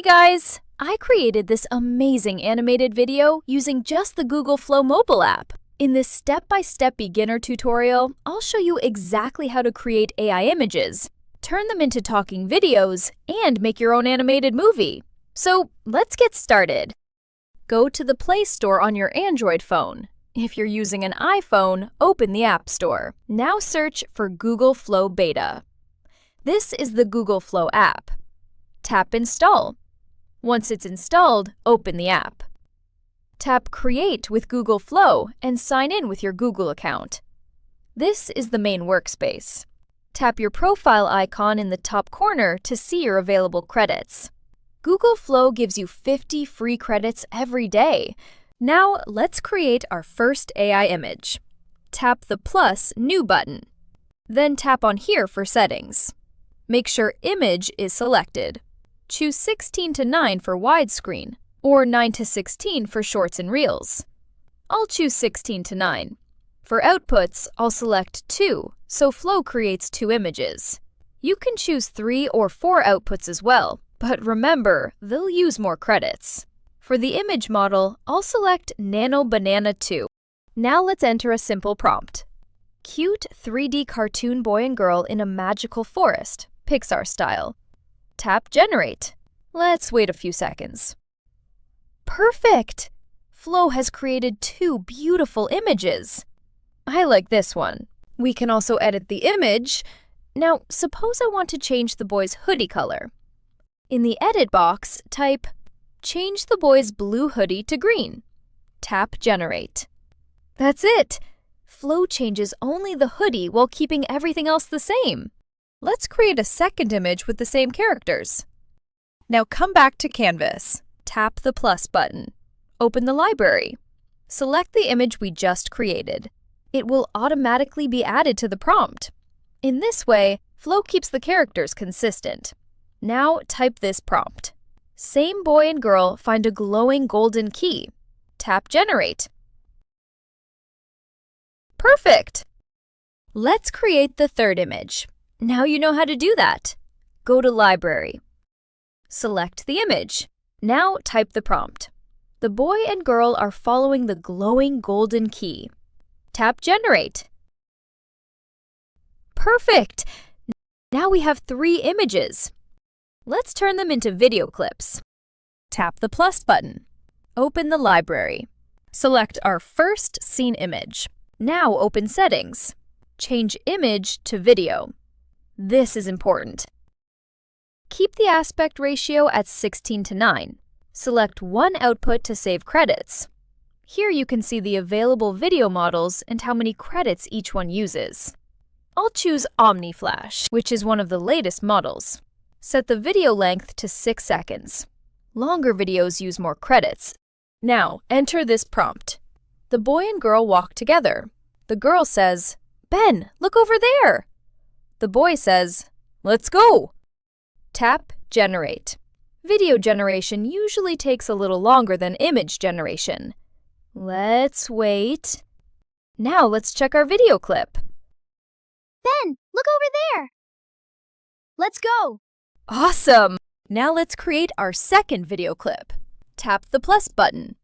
guys! I created this amazing animated video using just the Google Flow mobile app. In this step-by-step beginner tutorial, I'll show you exactly how to create AI images, turn them into talking videos, and make your own animated movie. So let's get started. Go to the Play Store on your Android phone. If you're using an iPhone, open the App Store. Now search for Google Flow Beta. This is the Google Flow app. Tap Install. Once it's installed, open the app. Tap Create with Google Flow and sign in with your Google account. This is the main workspace. Tap your profile icon in the top corner to see your available credits. Google Flow gives you 50 free credits every day. Now let's create our first AI image. Tap the plus New button. Then tap on here for settings. Make sure Image is selected. Choose 16:9 for widescreen, or 9:16 for shorts and reels. I'll choose 16:9. For outputs, I'll select 2, so Flow creates 2 images. You can choose 3 or 4 outputs as well, but remember, they'll use more credits. For the image model, I'll select Nano Banana 2. Now let's enter a simple prompt. Cute 3D cartoon boy and girl in a magical forest, Pixar-style. Tap Generate. Let's wait a few seconds. Perfect! Flow has created 2 beautiful images. I like this one. We can also edit the image. Now, suppose I want to change the boy's hoodie color. In the Edit box, type Change the boy's blue hoodie to green. Tap Generate. That's it! Flow changes only the hoodie while keeping everything else the same. Let's create a second image with the same characters. Now come back to Canvas. Tap the plus button. Open the library. Select the image we just created. It will automatically be added to the prompt. In this way, Flow keeps the characters consistent. Now type this prompt. Same boy and girl find a glowing golden key. Tap Generate. Perfect! Let's create the third image. Now you know how to do that. Go to Library. Select the image. Now type the prompt. The boy and girl are following the glowing golden key. Tap Generate. Perfect! Now we have 3 images. Let's turn them into video clips. Tap the plus button. Open the library. Select our first scene image. Now open Settings. Change Image to Video. This is important. Keep the aspect ratio at 16:9. Select one output to save credits. Here you can see the available video models and how many credits each one uses. I'll choose OmniFlash, which is one of the latest models. Set the video length to 6 seconds. Longer videos use more credits. Now, enter this prompt. The boy and girl walk together. The girl says, "Ben, look over there." The boy says, "Let's go." Tap Generate. Video generation usually takes a little longer than image generation. Let's wait. Now let's check our video clip. Ben, look over there. Let's go. Awesome! Now let's create our second video clip. Tap the plus button.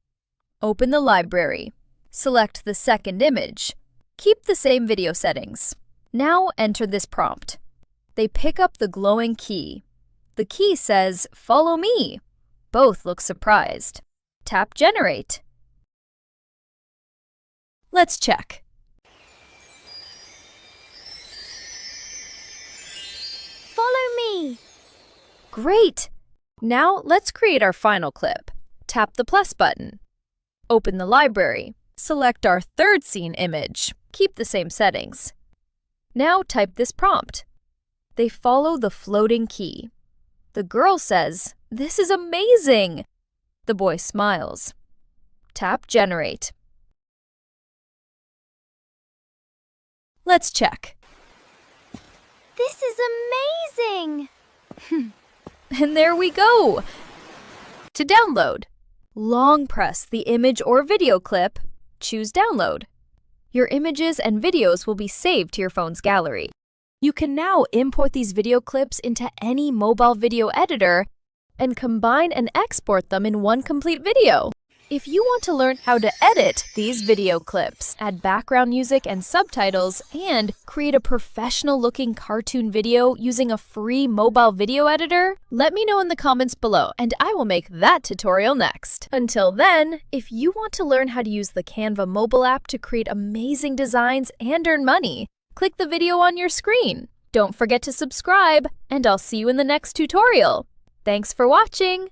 Open the library. Select the second image. Keep the same video settings. Now enter this prompt. They pick up the glowing key. The key says, "Follow me." Both look surprised. Tap Generate. Let's check. Follow me. Great! Now let's create our final clip. Tap the plus button. Open the library. Select our third scene image. Keep the same settings. Now type this prompt. They follow the floating key. The girl says, "This is amazing!" The boy smiles. Tap Generate. Let's check. This is amazing! And there we go! To download, long press the image or video clip, choose Download. Your images and videos will be saved to your phone's gallery. You can now import these video clips into any mobile video editor and combine and export them in one complete video. If you want to learn how to edit these video clips, add background music and subtitles, and create a professional-looking cartoon video using a free mobile video editor, let me know in the comments below and I will make that tutorial next. Until then, if you want to learn how to use the Canva mobile app to create amazing designs and earn money, click the video on your screen. Don't forget to subscribe, and I'll see you in the next tutorial. Thanks for watching!